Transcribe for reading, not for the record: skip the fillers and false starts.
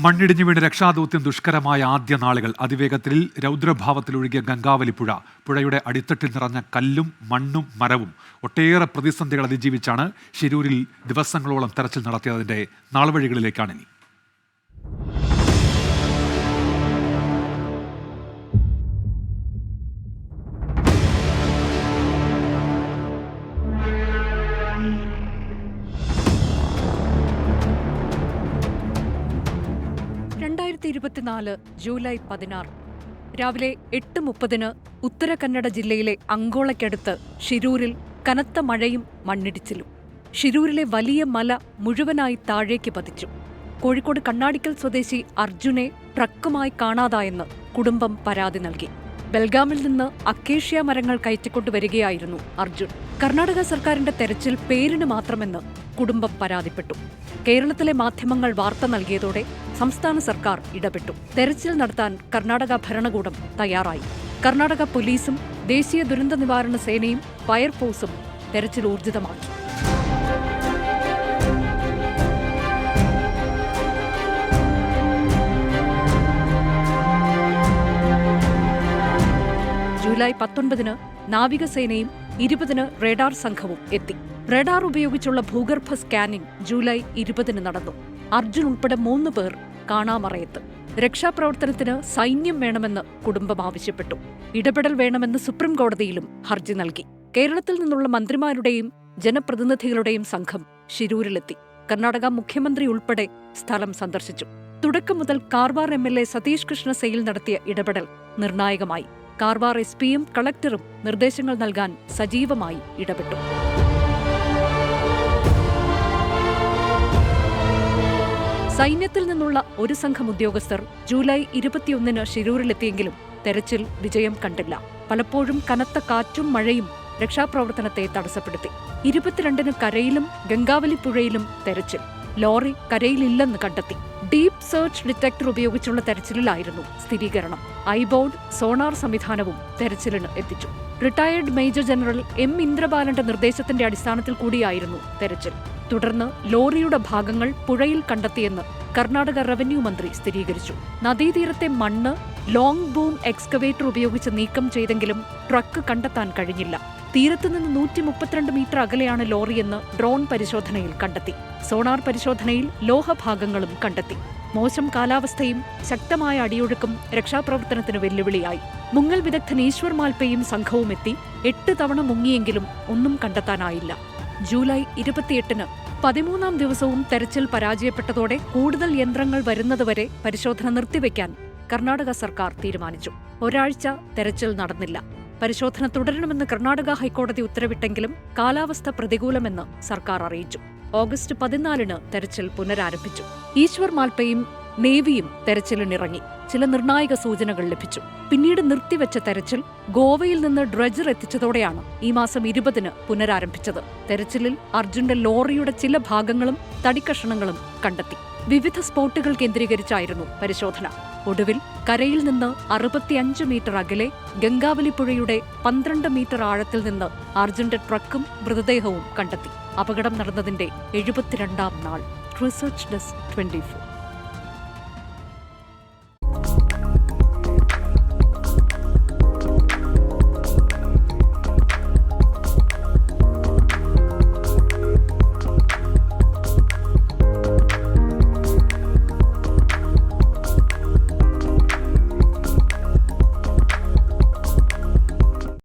മണ്ണിടിഞ്ഞു വീണ് രക്ഷാദൗത്യം ദുഷ്കരമായ ആദ്യ നാളുകൾ. അതിവേഗത്തിൽ രൗദ്രഭാവത്തിലൊഴുകിയ ഗംഗാവലി പുഴ. പുഴയുടെ അടിത്തട്ടിൽ നിറഞ്ഞ കല്ലും മണ്ണും മരവും. ഒട്ടേറെ പ്രതിസന്ധികൾ അതിജീവിച്ചാണ് ശിരൂരിൽ ദിവസങ്ങളോളം തെരച്ചിൽ നടത്തിയതിന്റെ നാൾവഴികളിലേക്കാണിനി. ജൂലൈ 16 രാവിലെ 8:30 ഉത്തര കന്നഡ ജില്ലയിലെ അങ്കോളയ്ക്കടുത്ത് ഷിരൂരിൽ കനത്ത മഴയും മണ്ണിടിച്ചിലും. ഷിരൂരിലെ വലിയ മല മുഴുവനായി താഴേക്ക് പതിച്ചു. കോഴിക്കോട് കണ്ണാടിക്കൽ സ്വദേശി അർജുനെ ട്രക്കുമായി കാണാതായെന്ന് കുടുംബം പരാതി നൽകി. ബെൽഗാമിൽ നിന്ന് അക്കേഷ്യ മരങ്ങൾ കയറ്റിക്കൊണ്ടുവരികയായിരുന്നു അർജുൻ. കർണാടക സർക്കാരിന്റെ തെരച്ചിൽ പേരിന് മാത്രമെന്ന് കുടുംബം പരാതിപ്പെട്ടു. കേരളത്തിലെ മാധ്യമങ്ങൾ വാർത്ത നൽകിയതോടെ സംസ്ഥാന സർക്കാർ ഇടപെട്ടു. തെരച്ചിൽ നടത്താൻ കർണാടക ഭരണകൂടം തയ്യാറായി. കർണാടക പോലീസും ദേശീയ ദുരന്ത നിവാരണ സേനയും ഫയർഫോഴ്സും തെരച്ചിൽ ഊർജിതമാക്കി. ജൂലൈ 19 നാവികസേനയും 20 റേഡാർ സംഘവും എത്തി. റേഡാർ ഉപയോഗിച്ചുള്ള ഭൂഗർഭ സ്കാനിംഗ് ജൂലൈ 20 നടന്നു. അർജുൻ ഉൾപ്പെടെ 3 പേർ കാണാമറയത്ത്. രക്ഷാപ്രവർത്തനത്തിന് സൈന്യം വേണമെന്ന് കുടുംബം ആവശ്യപ്പെട്ടു. ഇടപെടൽ വേണമെന്ന് സുപ്രീം കോടതിയിലും ഹർജി നൽകി. കേരളത്തിൽ നിന്നുള്ള മന്ത്രിമാരുടെയും ജനപ്രതിനിധികളുടെയും സംഘം ഷിരൂരിലെത്തി. കർണാടക മുഖ്യമന്ത്രി ഉൾപ്പെടെ സ്ഥലം സന്ദർശിച്ചു. തുടക്കം മുതൽ കാർവാർ MLA സതീഷ് കൃഷ്ണ സെയിൽ നടത്തിയ ഇടപെടൽ നിർണായകമായി. കാർവാർ SP-യും കളക്ടറും നിർദ്ദേശങ്ങൾ നൽകാൻ സജീവമായി ഇടപെട്ടു. സൈന്യത്തിൽ നിന്നുള്ള ഒരു സംഘം ഉദ്യോഗസ്ഥർ ജൂലൈ 21 ഷിരൂരിലെത്തിയെങ്കിലും തെരച്ചിൽ വിജയം കണ്ടില്ല. പലപ്പോഴും കനത്ത കാറ്റും മഴയും രക്ഷാപ്രവർത്തനത്തെ തടസ്സപ്പെടുത്തി. 22 കരയിലും ഗംഗാവലി പുഴയിലും തെരച്ചിൽ. ലോറി കരയിലില്ലെന്ന് കണ്ടെത്തി. ഡീപ് സെർച്ച് ഡിറ്റക്ടർ ഉപയോഗിച്ചുള്ള തെരച്ചിലിലായിരുന്നു സ്ഥിരീകരണം. ഐബോർഡ് സോണാർ സംവിധാനവും തെരച്ചിലിന് എത്തിച്ചു. Retired major general M. ഇന്ദ്രബാലന്റെ നിർദ്ദേശത്തിന്റെ അടിസ്ഥാനത്തിൽ കൂടിയായിരുന്നു തെരച്ചിൽ. തുടർന്ന് ലോറിയുടെ ഭാഗങ്ങൾ പുഴയിൽ കണ്ടെത്തിയെന്ന് കർണാടക റവന്യൂ മന്ത്രി സ്ഥിരീകരിച്ചു. നദീതീരത്തെ മണ്ണ് ലോങ് ബൂം എക്സ്കവേറ്റർ ഉപയോഗിച്ച് നീക്കം ചെയ്തെങ്കിലും ട്രക്ക് കണ്ടെത്താൻ കഴിഞ്ഞില്ല. തീരത്തുനിന്ന് 132 മീറ്റർ അകലെയാണ് ലോറിയെന്ന് ഡ്രോൺ പരിശോധനയിൽ കണ്ടെത്തി. സോണാർ പരിശോധനയിൽ ലോഹഭാഗങ്ങളും കണ്ടെത്തി. മോശം കാലാവസ്ഥയും ശക്തമായ അടിയൊഴുക്കും രക്ഷാപ്രവർത്തനത്തിന് വെല്ലുവിളിയായി. മുങ്ങൽ വിദഗ്ധൻ ഈശ്വർ മാൽപ്പയും സംഘവും എത്തി. 8 തവണ മുങ്ങിയെങ്കിലും ഒന്നും കണ്ടെത്താനായില്ല. ജൂലൈ 28 13ാം ദിവസവും തെരച്ചിൽ പരാജയപ്പെട്ടതോടെ കൂടുതൽ യന്ത്രങ്ങൾ വരുന്നതുവരെ പരിശോധന നിർത്തിവെക്കാൻ കർണാടക സർക്കാർ തീരുമാനിച്ചു. ഒരാഴ്ച തെരച്ചിൽ നടന്നില്ല. പരിശോധന തുടരണമെന്ന് കർണാടക ഹൈക്കോടതി ഉത്തരവിട്ടെങ്കിലും കാലാവസ്ഥ പ്രതികൂലമെന്ന് സർക്കാർ അറിയിച്ചു. ഓഗസ്റ്റ് 14 തെരച്ചിൽ പുനരാരംഭിച്ചു. ഈശ്വർ മാൽപ്പയും നേവിയും തെരച്ചിലിനിറങ്ങി. ചില നിർണായക സൂചനകൾ ലഭിച്ചു. പിന്നീട് നിർത്തിവെച്ച തെരച്ചിൽ ഗോവയിൽ നിന്ന് ഡ്രഡ്ജർ എത്തിച്ചതോടെയാണ് ഈ മാസം 20 പുനരാരംഭിച്ചത്. തെരച്ചിലിൽ അർജുന്റെ ലോറിയുടെ ചില ഭാഗങ്ങളും തടിക്കഷണങ്ങളും കണ്ടെത്തി. വിവിധ സ്പോട്ടുകൾ കേന്ദ്രീകരിച്ചായിരുന്നു പരിശോധന. ഒടുവിൽ കരയിൽ നിന്ന് 65 മീറ്റർ അകലെ ഗംഗാവലി പുഴയുടെ 12 മീറ്റർ ആഴത്തിൽ നിന്ന് അർജുന്റെ ട്രക്കും മൃതദേഹവും കണ്ടെത്തി. അപകടം നടന്നതിന്റെ 72ാം നാൾ. Research desk 24.